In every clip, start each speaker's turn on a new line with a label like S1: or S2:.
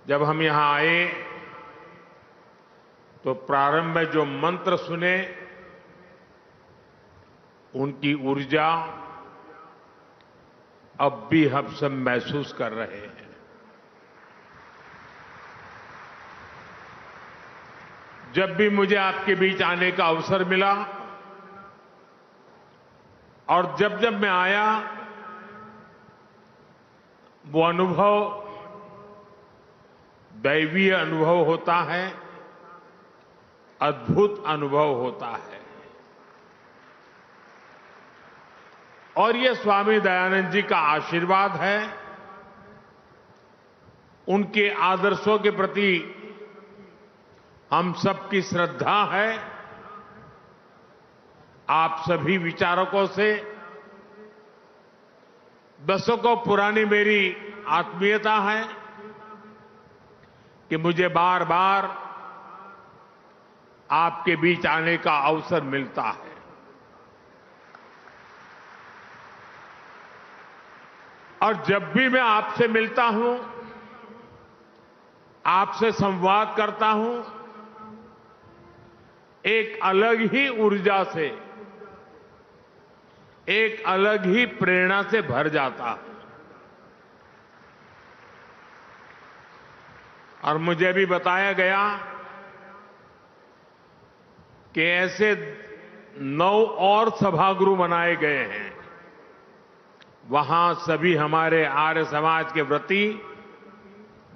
S1: जब हम यहां आए तो प्रारंभ में जो मंत्र सुने, उनकी ऊर्जा अब भी हम सब महसूस कर रहे हैं। जब भी मुझे आपके बीच आने का अवसर मिला और जब जब मैं आया, वो अनुभव दैवीय अनुभव होता है, अद्भुत अनुभव होता है। और ये स्वामी दयानंद जी का आशीर्वाद है, उनके आदर्शों के प्रति हम सबकी श्रद्धा है। आप सभी विचारकों से दशकों पुरानी मेरी आत्मीयता है कि मुझे बार बार आपके बीच आने का अवसर मिलता है। और जब भी मैं आपसे मिलता हूं, आपसे संवाद करता हूं, एक अलग ही ऊर्जा से, एक अलग ही प्रेरणा से भर जाता हूं। और मुझे भी बताया गया कि ऐसे 9 और सभागृह बनाए गए हैं। वहां सभी हमारे आर्य समाज के व्रती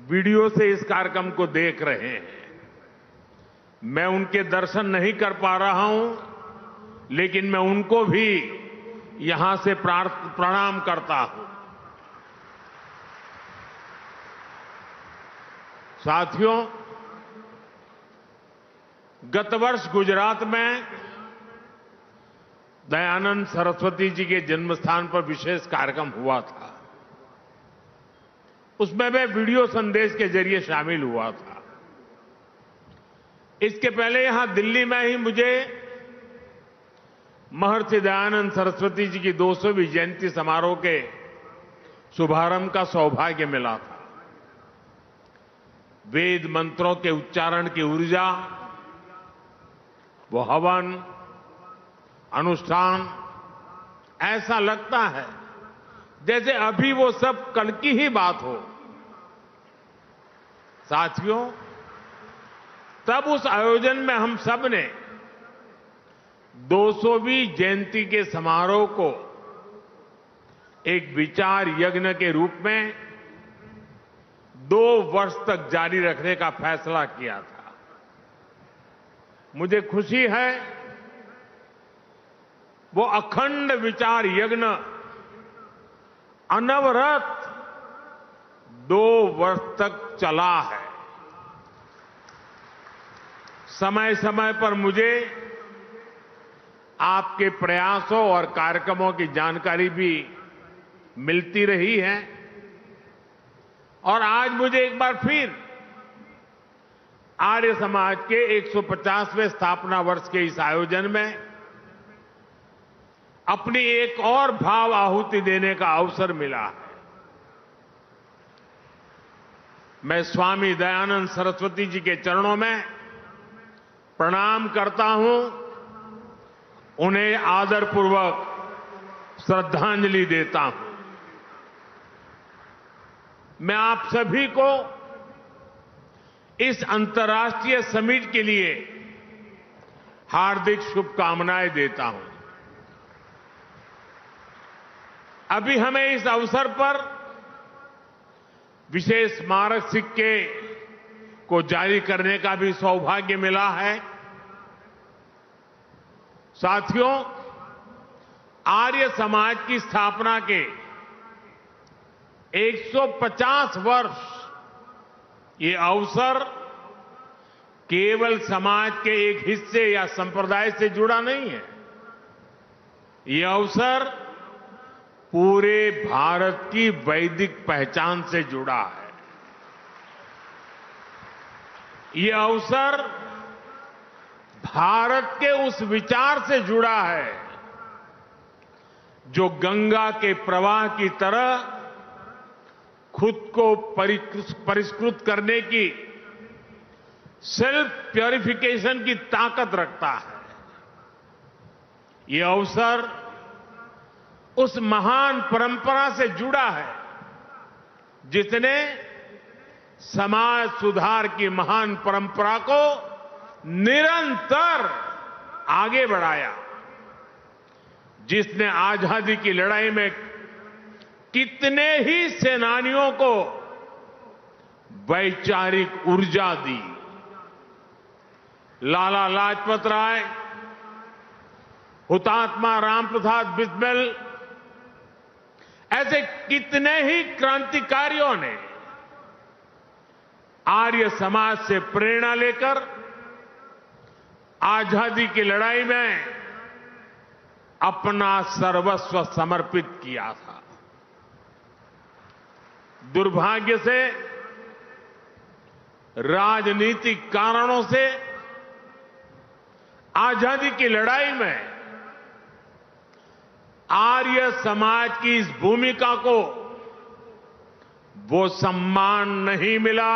S1: वीडियो से इस कार्यक्रम को देख रहे हैं। मैं उनके दर्शन नहीं कर पा रहा हूं, लेकिन मैं उनको भी यहां से प्रणाम करता हूं। साथियों, गत वर्ष गुजरात में दयानंद सरस्वती जी के जन्म स्थान पर विशेष कार्यक्रम हुआ था। उसमें मैं वीडियो संदेश के जरिए शामिल हुआ था। इसके पहले यहां दिल्ली में ही मुझे महर्षि दयानंद सरस्वती जी की 200वीं जयंती समारोह के शुभारंभ का सौभाग्य मिला था। वेद मंत्रों के उच्चारण की ऊर्जा, वो हवन, अनुष्ठान, ऐसा लगता है जैसे अभी वो सब कल की ही बात हो। साथियों, तब उस आयोजन में हम सब ने 200वीं जयंती के समारोह को एक विचार यज्ञ के रूप में 2 वर्ष तक जारी रखने का फैसला किया था। मुझे खुशी है, वो अखंड विचार यज्ञ अनवरत 2 वर्ष तक चला है। समय समय पर मुझे आपके प्रयासों और कार्यक्रमों की जानकारी भी मिलती रही है। और आज मुझे एक बार फिर आर्य समाज के 150वें स्थापना वर्ष के इस आयोजन में अपनी एक और भाव आहुति देने का अवसर मिला है। मैं स्वामी दयानंद सरस्वती जी के चरणों में प्रणाम करता हूं, उन्हें आदरपूर्वक श्रद्धांजलि देता हूं। मैं आप सभी को इस अंतर्राष्ट्रीय समिट के लिए हार्दिक शुभकामनाएं देता हूं। अभी हमें इस अवसर पर विशेष स्मारक सिक्के को जारी करने का भी सौभाग्य मिला है। साथियों, आर्य समाज की स्थापना के 150 वर्ष, ये अवसर केवल समाज के एक हिस्से या संप्रदाय से जुड़ा नहीं है। ये अवसर पूरे भारत की वैदिक पहचान से जुड़ा है। ये अवसर भारत के उस विचार से जुड़ा है जो गंगा के प्रवाह की तरह खुद को परिष्कृत करने की, सेल्फ प्योरिफिकेशन की ताकत रखता है। ये अवसर उस महान परंपरा से जुड़ा है जिसने समाज सुधार की महान परंपरा को निरंतर आगे बढ़ाया, जिसने आजादी की लड़ाई में कितने ही सेनानियों को वैचारिक ऊर्जा दी। लाला लाजपत राय, हुतात्मा रामप्रसाद बिस्मिल, ऐसे कितने ही क्रांतिकारियों ने आर्य समाज से प्रेरणा लेकर आजादी की लड़ाई में अपना सर्वस्व समर्पित किया था। दुर्भाग्य से राजनीतिक कारणों से आजादी की लड़ाई में आर्य समाज की इस भूमिका को वो सम्मान नहीं मिला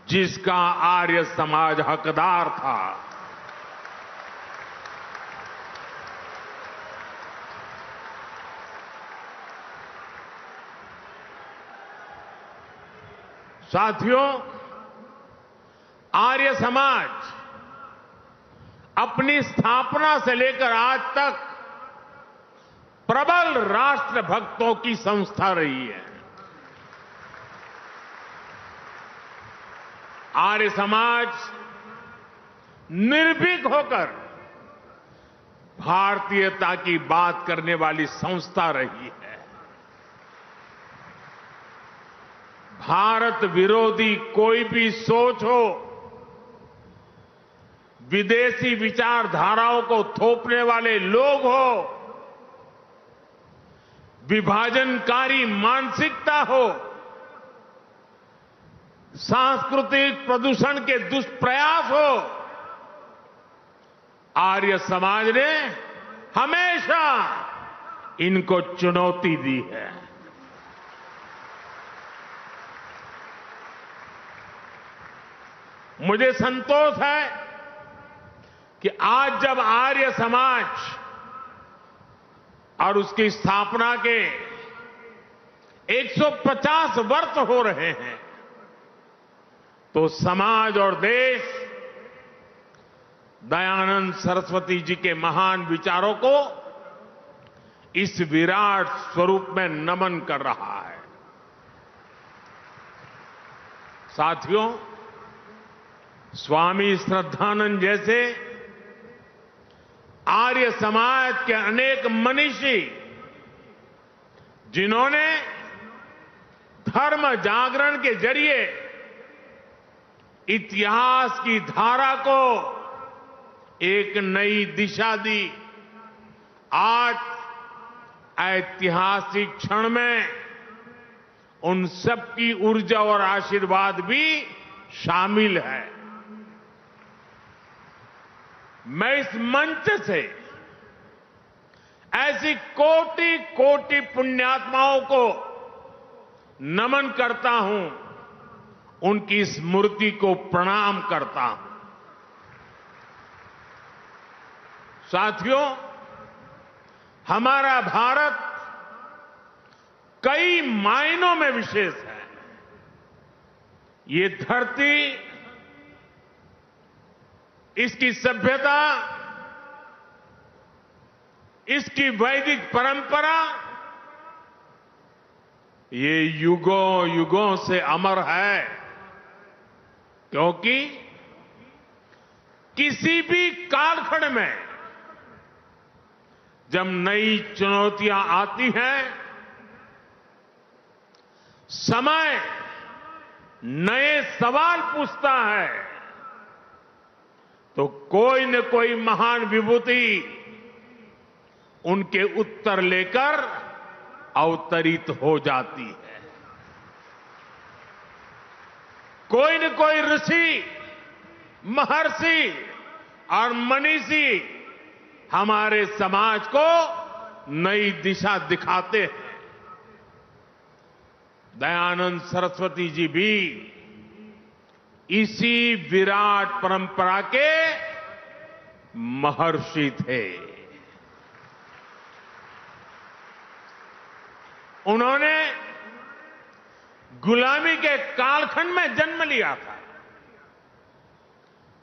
S1: जिसका आर्य समाज हकदार था। साथियों, आर्य समाज अपनी स्थापना से लेकर आज तक प्रबल राष्ट्रभक्तों की संस्था रही है। आर्य समाज निर्भीक होकर भारतीयता की बात करने वाली संस्था रही है। भारत विरोधी कोई भी सोच हो, विदेशी विचारधाराओं को थोपने वाले लोग हो, विभाजनकारी मानसिकता हो, सांस्कृतिक प्रदूषण के दुष्प्रयास हो, आर्य समाज ने हमेशा इनको चुनौती दी है। मुझे संतोष है कि आज जब आर्य समाज और उसकी स्थापना के 150 वर्ष हो रहे हैं, तो समाज और देश दयानंद सरस्वती जी के महान विचारों को इस विराट स्वरूप में नमन कर रहा है। साथियों, स्वामी श्रद्धानंद जैसे आर्य समाज के अनेक मनीषी, जिन्होंने धर्म जागरण के जरिए इतिहास की धारा को एक नई दिशा दी, आज ऐतिहासिक क्षण में उन सबकी ऊर्जा और आशीर्वाद भी शामिल है। मैं इस मंच से ऐसी कोटि कोटि पुण्यात्माओं को नमन करता हूं, उनकी स्मृति को प्रणाम करता हूं। साथियों, हमारा भारत कई मायनों में विशेष है। ये धरती, इसकी सभ्यता, इसकी वैदिक परंपरा, ये युगों युगों से अमर है, क्योंकि किसी भी कालखंड में जब नई चुनौतियां आती हैं, समय नए सवाल पूछता है, तो कोई न कोई महान विभूति उनके उत्तर लेकर अवतरित हो जाती है। कोई न कोई ऋषि, महर्षि और मनीषी हमारे समाज को नई दिशा दिखाते हैं। दयानंद सरस्वती जी भी इसी विराट परंपरा के महर्षि थे। उन्होंने गुलामी के कालखंड में जन्म लिया था।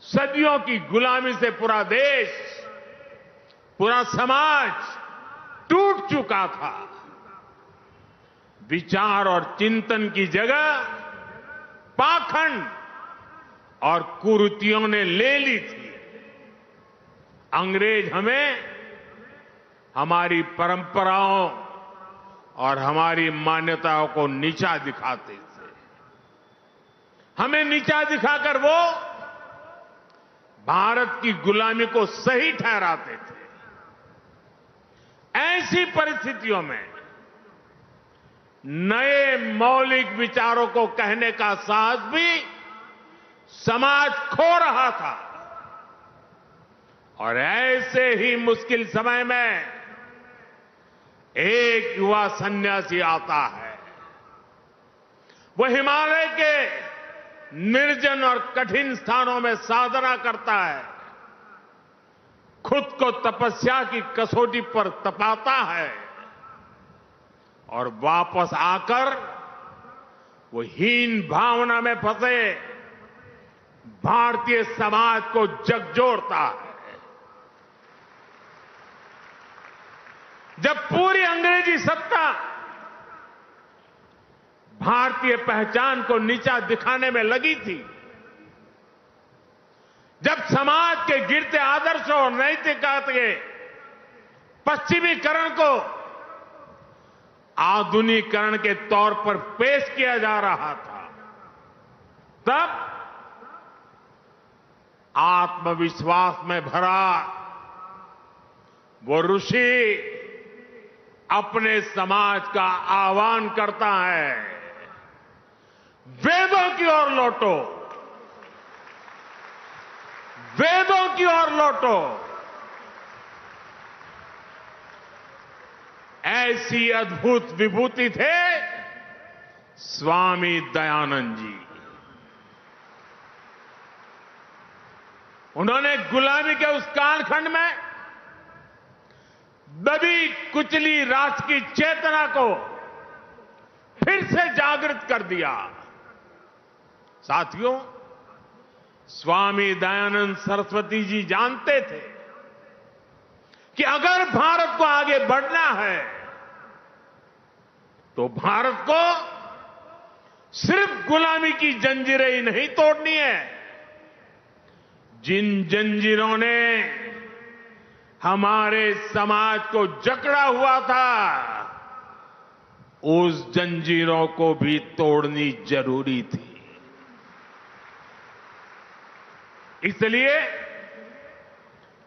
S1: सदियों की गुलामी से पूरा देश, पूरा समाज टूट चुका था। विचार और चिंतन की जगह पाखंड और कुरीतियों ने ले ली थी। अंग्रेज हमें हमारी परंपराओं और हमारी मान्यताओं को नीचा दिखाते थे। हमें नीचा दिखाकर वो भारत की गुलामी को सही ठहराते थे। ऐसी परिस्थितियों में नए मौलिक विचारों को कहने का साहस भी समाज खो रहा था। और ऐसे ही मुश्किल समय में एक युवा सन्यासी आता है। वो हिमालय के निर्जन और कठिन स्थानों में साधना करता है, खुद को तपस्या की कसौटी पर तपाता है और वापस आकर वो हीन भावना में फंसे भारतीय समाज को झकझोरता है। जब पूरी अंग्रेजी सत्ता भारतीय पहचान को नीचा दिखाने में लगी थी, जब समाज के गिरते आदर्शों और नैतिकता के पश्चिमीकरण को आधुनिकीकरण के तौर पर पेश किया जा रहा था, तब आत्मविश्वास में भरा वो ऋषि अपने समाज का आह्वान करता है, वेदों की ओर लौटो, वेदों की ओर लौटो। ऐसी अद्भुत विभूति थे स्वामी दयानंद जी। उन्होंने गुलामी के उस कालखंड में दबी कुचली राष्ट्र की चेतना को फिर से जागृत कर दिया। साथियों, स्वामी दयानंद सरस्वती जी जानते थे कि अगर भारत को आगे बढ़ना है तो भारत को सिर्फ गुलामी की जंजीरें ही नहीं तोड़नी है। जिन जंजीरों ने हमारे समाज को जकड़ा हुआ था, उस जंजीरों को भी तोड़नी जरूरी थी। इसलिए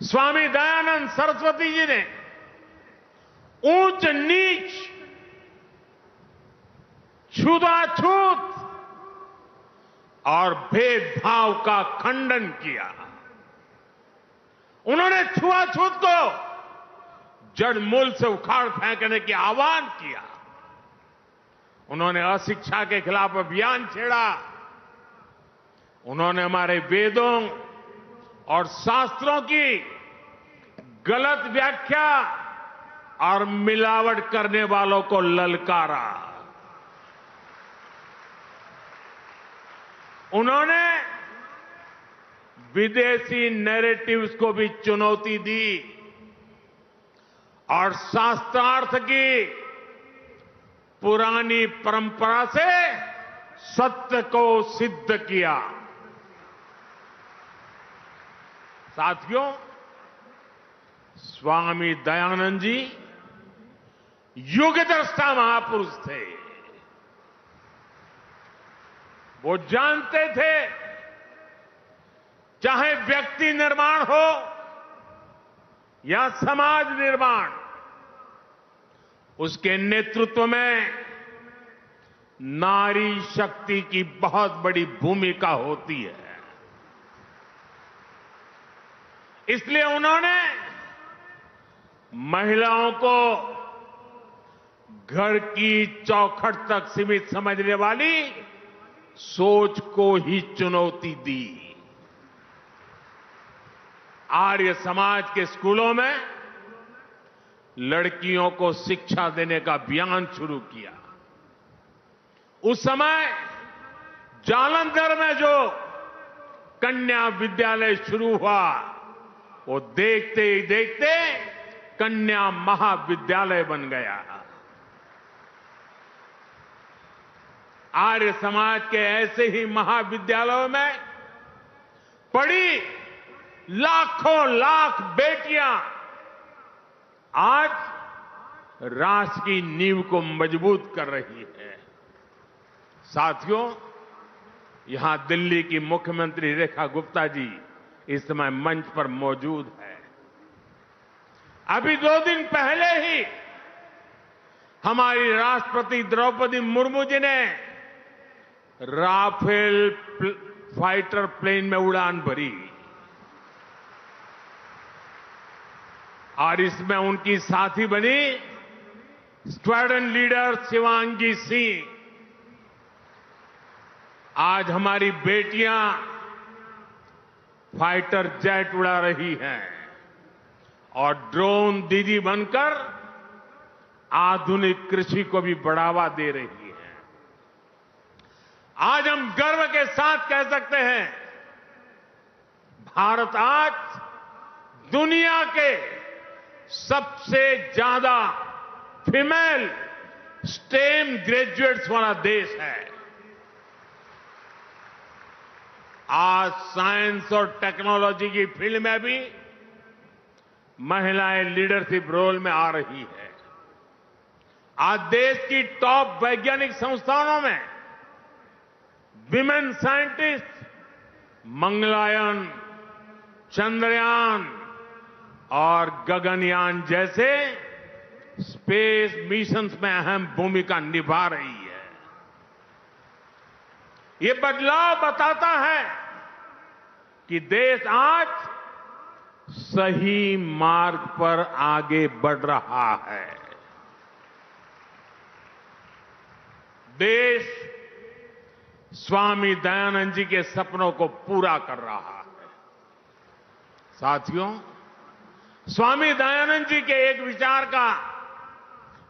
S1: स्वामी दयानंद सरस्वती जी ने ऊंच नीच, छुआछूत और भेदभाव का खंडन किया। उन्होंने छुआछूत को जड़ मूल से उखाड़ फेंकने की आह्वान किया। उन्होंने अशिक्षा के खिलाफ अभियान छेड़ा। उन्होंने हमारे वेदों और शास्त्रों की गलत व्याख्या और मिलावट करने वालों को ललकारा। उन्होंने विदेशी नैरेटिव्स को भी चुनौती दी और शास्त्रार्थ की पुरानी परंपरा से सत्य को सिद्ध किया। साथियों, स्वामी दयानंद जी युगदृष्टा महापुरुष थे। वो जानते थे चाहे व्यक्ति निर्माण हो या समाज निर्माण, उसके नेतृत्व में नारी शक्ति की बहुत बड़ी भूमिका होती है। इसलिए उन्होंने महिलाओं को घर की चौखट तक सीमित समझने वाली सोच को ही चुनौती दी। आर्य समाज के स्कूलों में लड़कियों को शिक्षा देने का अभियान शुरू किया। उस समय जालंधर में जो कन्या विद्यालय शुरू हुआ, वो देखते ही देखते कन्या महाविद्यालय बन गया। आर्य समाज के ऐसे ही महाविद्यालयों में पढ़ी लाखों लाख बेटियां आज राष्ट्र की नींव को मजबूत कर रही है। साथियों, यहां दिल्ली की मुख्यमंत्री रेखा गुप्ता जी इस समय मंच पर मौजूद है। अभी 2 दिन पहले ही हमारी राष्ट्रपति द्रौपदी मुर्मू जी ने राफेल फाइटर प्लेन में उड़ान भरी और इसमें उनकी साथी बनी स्क्वाड्रन लीडर शिवांगी सिंह। आज हमारी बेटियां फाइटर जेट उड़ा रही हैं और ड्रोन दीदी बनकर आधुनिक कृषि को भी बढ़ावा दे रही है। आज हम गर्व के साथ कह सकते हैं, भारत आज दुनिया के सबसे ज्यादा फीमेल स्टेम ग्रेजुएट्स वाला देश है। आज साइंस और टेक्नोलॉजी की फील्ड में भी महिलाएं लीडरशिप रोल में आ रही है। आज देश की टॉप वैज्ञानिक संस्थानों में विमेन साइंटिस्ट मंगलयान, चंद्रयान और गगनयान जैसे स्पेस मिशंस में अहम भूमिका निभा रही है। ये बदलाव बताता है कि देश आज सही मार्ग पर आगे बढ़ रहा है। देश स्वामी दयानंद जी के सपनों को पूरा कर रहा है। साथियों, स्वामी दयानंद जी के एक विचार का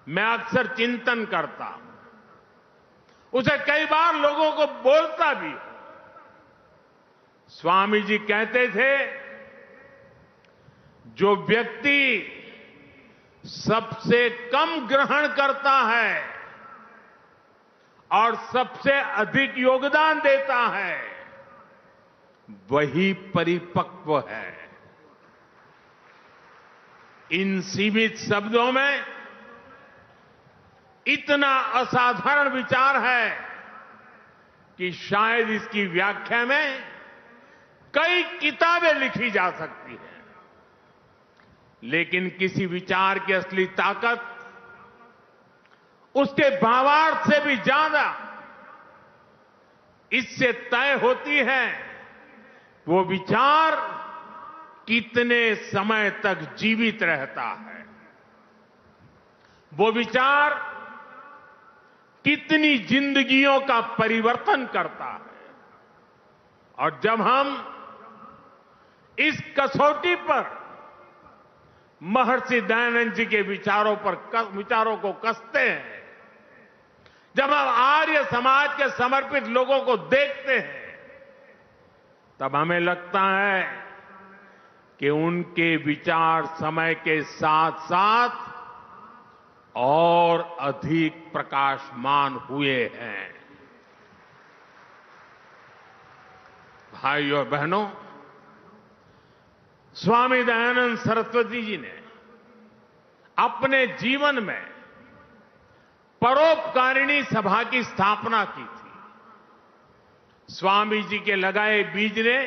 S1: मैं अक्सर चिंतन करता हूं, उसे कई बार लोगों को बोलता भी हूं। स्वामी जी कहते थे, जो व्यक्ति सबसे कम ग्रहण करता है और सबसे अधिक योगदान देता है, वही परिपक्व है। इन सीमित शब्दों में इतना असाधारण विचार है कि शायद इसकी व्याख्या में कई किताबें लिखी जा सकती हैं। लेकिन किसी विचार की असली ताकत उसके भावार्थ से भी ज्यादा इससे तय होती है वो विचार कितने समय तक जीवित रहता है, वो विचार कितनी जिंदगियों का परिवर्तन करता है। और जब हम इस कसौटी पर महर्षि दयानंद जी के विचारों को कसते हैं, जब हम आर्य समाज के समर्पित लोगों को देखते हैं, तब हमें लगता है कि उनके विचार समय के साथ साथ और अधिक प्रकाशमान हुए हैं। भाइयों और बहनों, स्वामी दयानंद सरस्वती जी ने अपने जीवन में परोपकारिणी सभा की स्थापना की थी। स्वामी जी के लगाए बीज ने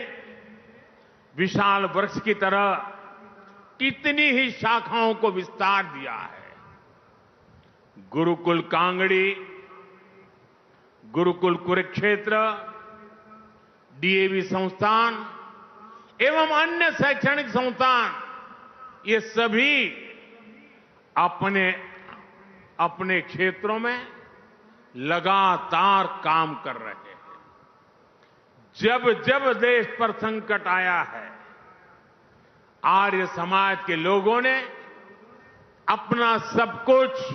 S1: विशाल वृक्ष की तरह कितनी ही शाखाओं को विस्तार दिया है। गुरुकुल कांगड़ी, गुरुकुल कुरुक्षेत्र, डीएवी संस्थान एवं अन्य शैक्षणिक संस्थान, ये सभी अपने अपने क्षेत्रों में लगातार काम कर रहे हैं। जब जब देश पर संकट आया है, आर्य समाज के लोगों ने अपना सब कुछ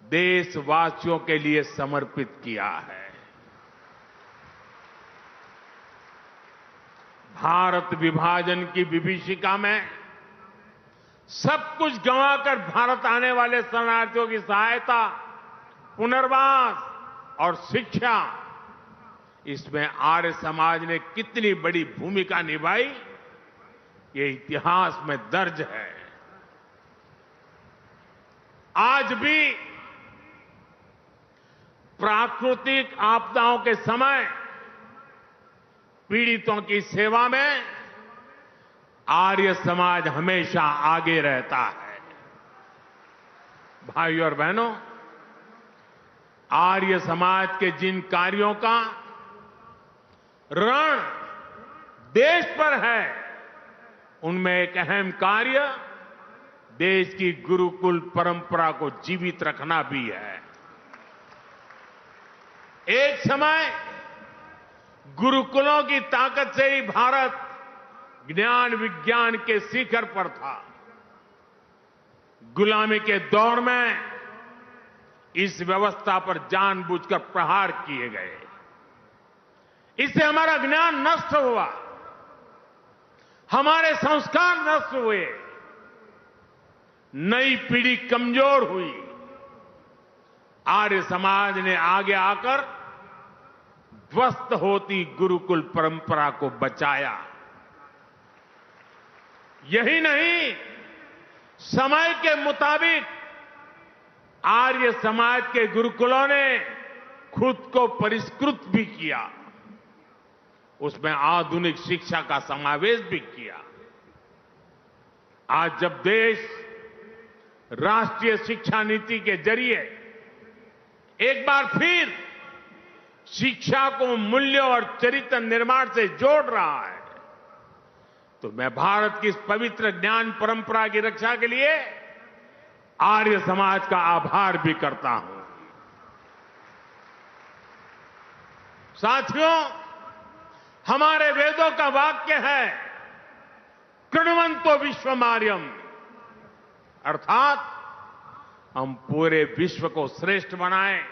S1: देशवासियों के लिए समर्पित किया है। भारत विभाजन की विभीषिका में सब कुछ गंवाकर भारत आने वाले शरणार्थियों की सहायता, पुनर्वास और शिक्षा, इसमें आर्य समाज ने कितनी बड़ी भूमिका निभाई, ये इतिहास में दर्ज है। आज भी प्राकृतिक आपदाओं के समय पीड़ितों की सेवा में आर्य समाज हमेशा आगे रहता है। भाइयों और बहनों, आर्य समाज के जिन कार्यों का ऋण देश पर है, उनमें एक अहम कार्य देश की गुरुकुल परंपरा को जीवित रखना भी है। एक समय गुरुकुलों की ताकत से ही भारत ज्ञान विज्ञान के शिखर पर था। गुलामी के दौर में इस व्यवस्था पर जानबूझकर प्रहार किए गए। इससे हमारा ज्ञान नष्ट हुआ, हमारे संस्कार नष्ट हुए, नई पीढ़ी कमजोर हुई। आर्य समाज ने आगे आकर ध्वस्त होती गुरुकुल परंपरा को बचाया। यही नहीं, समय के मुताबिक आर्य समाज के गुरुकुलों ने खुद को परिष्कृत भी किया, उसमें आधुनिक शिक्षा का समावेश भी किया। आज जब देश राष्ट्रीय शिक्षा नीति के जरिए एक बार फिर शिक्षा को मूल्य और चरित्र निर्माण से जोड़ रहा है, तो मैं भारत की इस पवित्र ज्ञान परंपरा की रक्षा के लिए आर्य समाज का आभार भी करता हूं। साथियों, हमारे वेदों का वाक्य है कृण्वन्तो विश्वमार्यम, अर्थात हम पूरे विश्व को श्रेष्ठ बनाएं,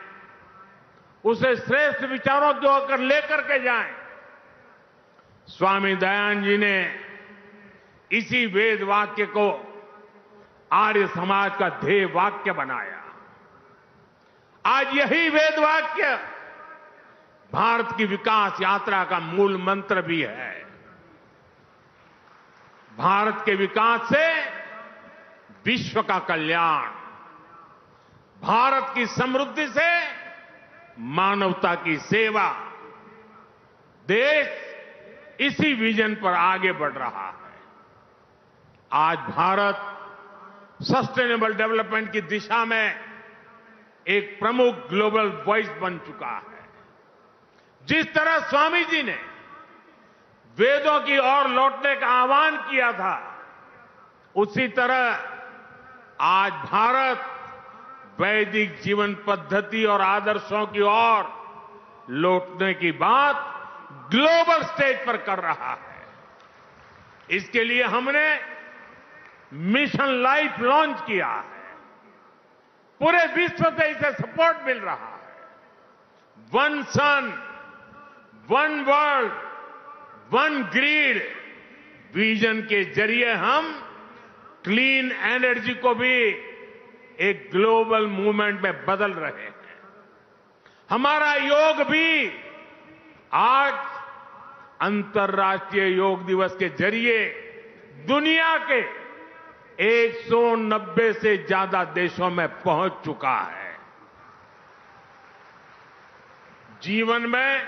S1: उसे श्रेष्ठ विचारों की ओर लेकर के जाएं। स्वामी दयानंद जी ने इसी वेद वाक्य को आर्य समाज का ध्येय वाक्य बनाया। आज यही वेद वाक्य भारत की विकास यात्रा का मूल मंत्र भी है। भारत के विकास से विश्व का कल्याण, भारत की समृद्धि से मानवता की सेवा, देश इसी विजन पर आगे बढ़ रहा है। आज भारत सस्टेनेबल डेवलपमेंट की दिशा में एक प्रमुख ग्लोबल वॉइस बन चुका है। जिस तरह स्वामी जी ने वेदों की ओर लौटने का आह्वान किया था, उसी तरह आज भारत वैदिक जीवन पद्धति और आदर्शों की ओर लौटने की बात ग्लोबल स्टेज पर कर रहा है। इसके लिए हमने मिशन लाइफ लॉन्च किया है। पूरे विश्व से इसे सपोर्ट मिल रहा है। One sun, one world, one grid vision के जरिए हम क्लीन एनर्जी को भी एक ग्लोबल मूवमेंट में बदल रहे हैं। हमारा योग भी आज अंतर्राष्ट्रीय योग दिवस के जरिए दुनिया के 190 से ज्यादा देशों में पहुंच चुका है। जीवन में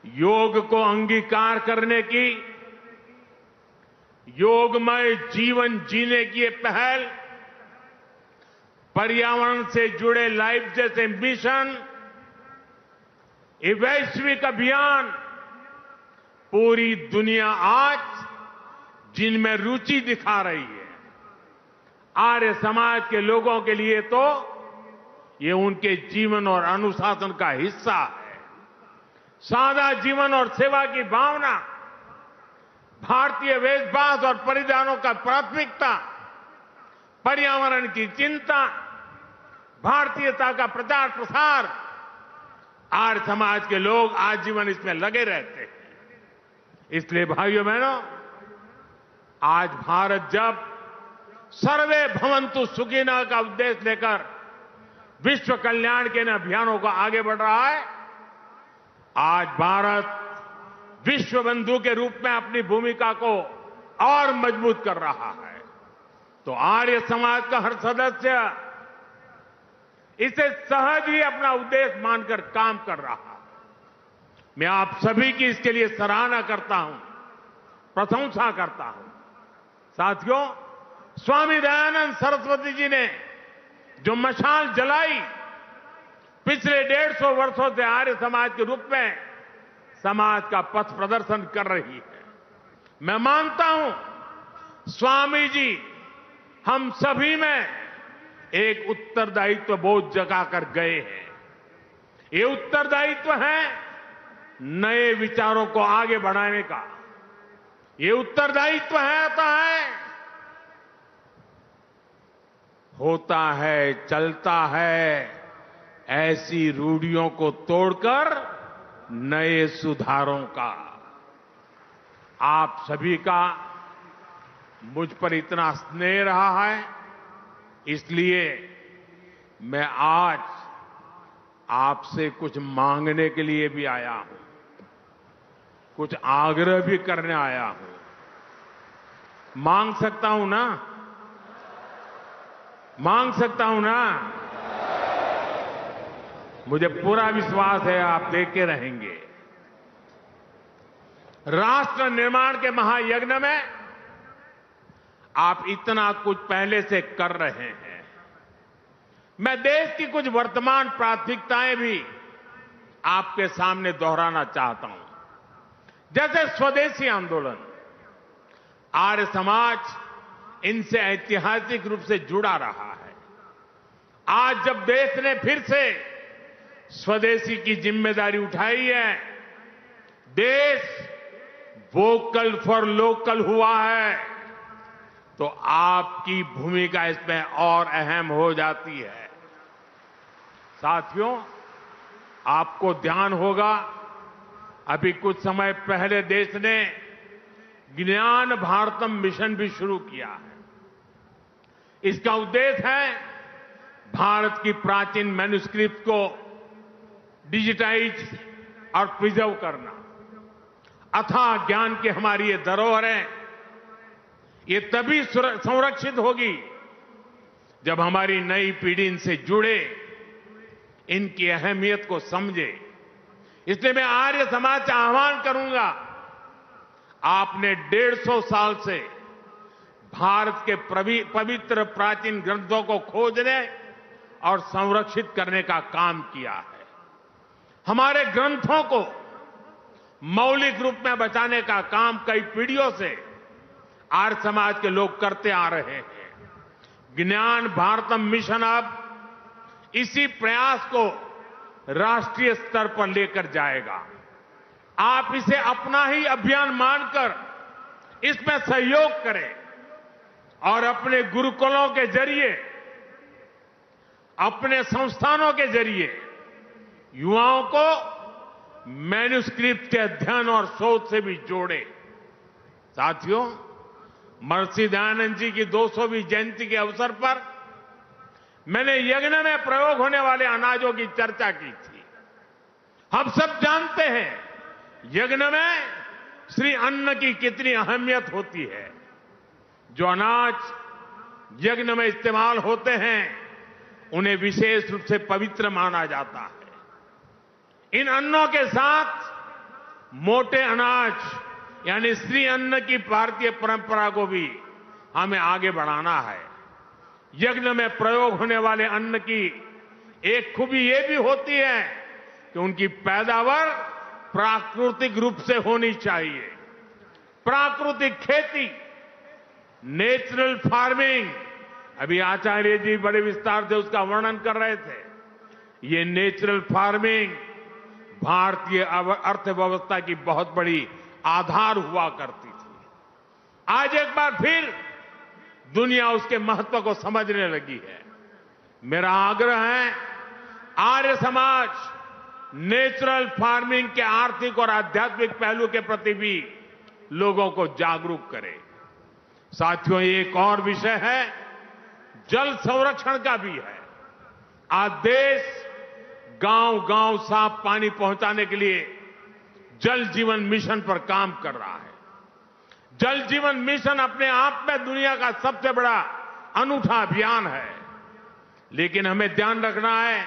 S1: योग को अंगीकार करने की, योगमय जीवन जीने की ये पहल पर्यावरण से जुड़े लाइफ जैसे मिशन, ये वैश्विक अभियान पूरी दुनिया आज जिनमें रुचि दिखा रही है, आर्य समाज के लोगों के लिए तो ये उनके जीवन और अनुशासन का हिस्सा है। सादा जीवन और सेवा की भावना, भारतीय वेशभूषा और परिधानों का प्राथमिकता, पर्यावरण की चिंता, भारतीयता का प्रचार प्रसार, आर्य समाज के लोग आजीवन इसमें लगे रहते हैं। इसलिए भाइयों बहनों, आज भारत जब सर्वे भवन्तु सुखिनः का उद्देश्य लेकर विश्व कल्याण के इन अभियानों को आगे बढ़ रहा है, आज भारत विश्व बंधु के रूप में अपनी भूमिका को और मजबूत कर रहा है। तो आर्य समाज का हर सदस्य इसे सहज ही अपना उद्देश्य मानकर काम कर रहा है। मैं आप सभी की इसके लिए सराहना करता हूं, प्रशंसा करता हूं। साथियों, स्वामी दयानंद सरस्वती जी ने जो मशाल जलाई, पिछले 150 वर्षों से आर्य समाज के रूप में समाज का पथ प्रदर्शन कर रही है। मैं मानता हूं स्वामी जी हम सभी में एक उत्तरदायित्व बोझ जगा कर गए हैं। ये उत्तरदायित्व है नए विचारों को आगे बढ़ाने का। ये उत्तरदायित्व होता है, चलता है, ऐसी रूढ़ियों को तोड़कर नए सुधारों का। आप सभी का मुझ पर इतना स्नेह रहा है, इसलिए मैं आज आपसे कुछ मांगने के लिए भी आया हूं, कुछ आग्रह भी करने आया हूं। मांग सकता हूं ना? मांग सकता हूं ना? मुझे पूरा विश्वास है आप देखे रहेंगे। राष्ट्र निर्माण के महायज्ञ में आप इतना कुछ पहले से कर रहे हैं। मैं देश की कुछ वर्तमान प्राथमिकताएं भी आपके सामने दोहराना चाहता हूं। जैसे स्वदेशी आंदोलन, आर्य समाज इनसे ऐतिहासिक रूप से जुड़ा रहा है। आज जब देश ने फिर से स्वदेशी की जिम्मेदारी उठाई है, देश वोकल फॉर लोकल हुआ है, तो आपकी भूमिका इसमें और अहम हो जाती है। साथियों, आपको ध्यान होगा, अभी कुछ समय पहले देश ने ज्ञान भारतम मिशन भी शुरू किया है। इसका उद्देश्य है भारत की प्राचीन मैन्युस्क्रिप्ट को डिजिटाइज और प्रिजर्व करना। अथाह ज्ञान की हमारी ये धरोहरें, ये तभी संरक्षित होगी जब हमारी नई पीढ़ी इनसे जुड़े, इनकी अहमियत को समझे। इसलिए मैं आर्य समाज से आह्वान करूंगा, आपने 150 साल से भारत के पवित्र प्राचीन ग्रंथों को खोजने और संरक्षित करने का काम किया है। हमारे ग्रंथों को मौलिक रूप में बचाने का काम कई पीढ़ियों से आर्य समाज के लोग करते आ रहे हैं। ज्ञान भारतम मिशन अब इसी प्रयास को राष्ट्रीय स्तर पर लेकर जाएगा। आप इसे अपना ही अभियान मानकर इसमें सहयोग करें और अपने गुरुकुलों के जरिए, अपने संस्थानों के जरिए युवाओं को मैन्युस्क्रिप्ट के अध्ययन और शोध से भी जोड़े। साथियों, महर्षि दयानंद जी की 200वीं जयंती के अवसर पर मैंने यज्ञ में प्रयोग होने वाले अनाजों की चर्चा की थी। हम सब जानते हैं यज्ञ में श्री अन्न की कितनी अहमियत होती है। जो अनाज यज्ञ में इस्तेमाल होते हैं उन्हें विशेष रूप से पवित्र माना जाता है। इन अन्नों के साथ मोटे अनाज यानी श्री अन्न की भारतीय परंपरा को भी हमें आगे बढ़ाना है। यज्ञ में प्रयोग होने वाले अन्न की एक खूबी ये भी होती है कि उनकी पैदावार प्राकृतिक रूप से होनी चाहिए। प्राकृतिक खेती, नेचुरल फार्मिंग अभी आचार्य जी बड़े विस्तार से उसका वर्णन कर रहे थे। ये नेचुरल फार्मिंग भारतीय अर्थव्यवस्था की बहुत बड़ी आधार हुआ करती थी। आज एक बार फिर दुनिया उसके महत्व को समझने लगी है। मेरा आग्रह है, आर्य समाज नेचुरल फार्मिंग के आर्थिक और आध्यात्मिक पहलू के प्रति भी लोगों को जागरूक करे। साथियों, एक और विषय है, जल संरक्षण का भी है। आज देश गांव-गांव साफ पानी पहुंचाने के लिए जल जीवन मिशन पर काम कर रहा है। जल जीवन मिशन अपने आप में दुनिया का सबसे बड़ा अनूठा अभियान है, लेकिन हमें ध्यान रखना है,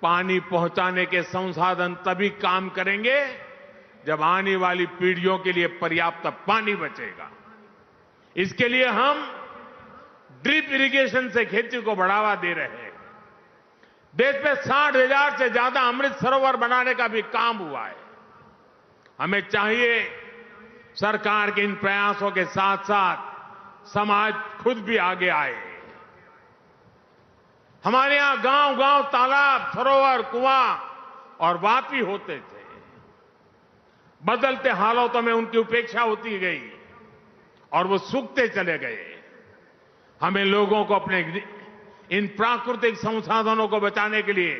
S1: पानी पहुंचाने के संसाधन तभी काम करेंगे जब आने वाली पीढ़ियों के लिए पर्याप्त पानी बचेगा। इसके लिए हम ड्रिप इरिगेशन से खेती को बढ़ावा दे रहे हैं। देश में 60,000 से ज्यादा अमृत सरोवर बनाने का भी काम हुआ है। हमें चाहिए सरकार के इन प्रयासों के साथ साथ समाज खुद भी आगे आए। हमारे यहां गांव-गांव तालाब, सरोवर, कुआं और वापी होते थे। बदलते हालातों में उनकी उपेक्षा होती गई और वो सूखते चले गए। हमें लोगों को अपने इन प्राकृतिक संसाधनों को बचाने के लिए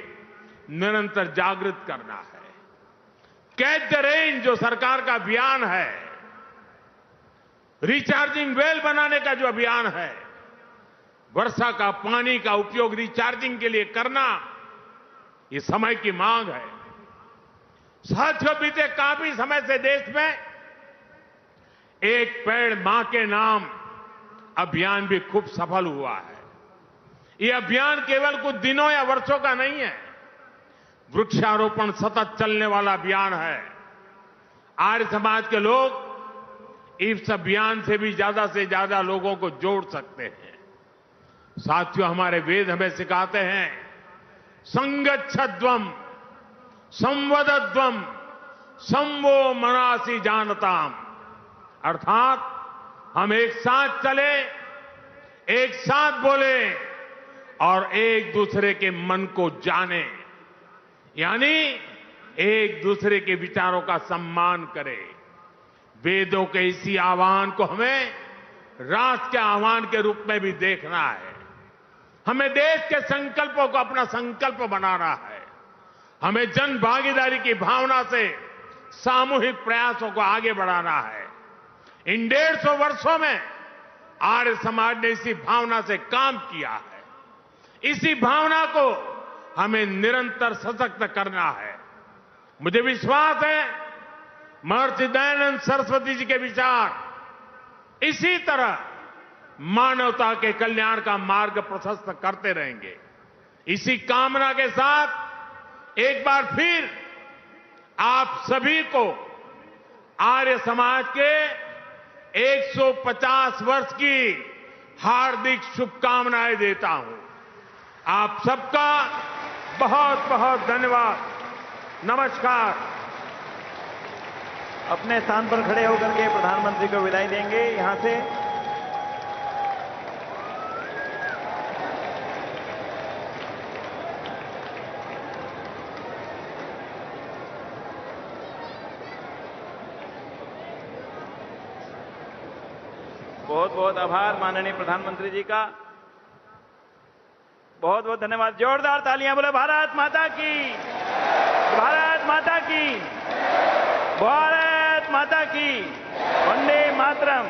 S1: निरंतर जागृत करना है। कैच द रेन जो सरकार का अभियान है, रिचार्जिंग वेल बनाने का जो अभियान है, वर्षा का पानी का उपयोग रिचार्जिंग के लिए करना, ये समय की मांग है। साथियों, बीते काफी समय से देश में एक पेड़ मां के नाम अभियान भी खूब सफल हुआ है। ये अभियान केवल कुछ दिनों या वर्षों का नहीं है, वृक्षारोपण सतत चलने वाला अभियान है। आर्य समाज के लोग इस अभियान से भी ज्यादा लोगों को जोड़ सकते हैं। साथियों, हमारे वेद हमें सिखाते हैं, संगच्छध्वम संवदध्वम संवो मनासी जानताम, अर्थात हम एक साथ चले, एक साथ बोले और एक दूसरे के मन को जाने, यानी एक दूसरे के विचारों का सम्मान करें। वेदों के इसी आह्वान को हमें राष्ट्र के आह्वान के रूप में भी देखना है। हमें देश के संकल्पों को अपना संकल्प बनाना है। हमें जन भागीदारी की भावना से सामूहिक प्रयासों को आगे बढ़ाना है। इन 150 वर्षों में आर्य समाज ने इसी भावना से काम किया है। इसी भावना को हमें निरंतर सशक्त करना है। मुझे विश्वास है, महर्षि दयानंद सरस्वती जी के विचार इसी तरह मानवता के कल्याण का मार्ग प्रशस्त करते रहेंगे। इसी कामना के साथ एक बार फिर आप सभी को आर्य समाज के 150 वर्ष की हार्दिक शुभकामनाएं देता हूं। आप सबका बहुत बहुत धन्यवाद। नमस्कार।
S2: अपने स्थान पर खड़े होकर के प्रधानमंत्री को विदाई देंगे। यहां से बहुत बहुत आभार माननीय प्रधानमंत्री जी का। बहुत बहुत धन्यवाद। जोरदार तालियां बोले भारत माता की, भारत माता की, भारत माता की। वंदे मातरम।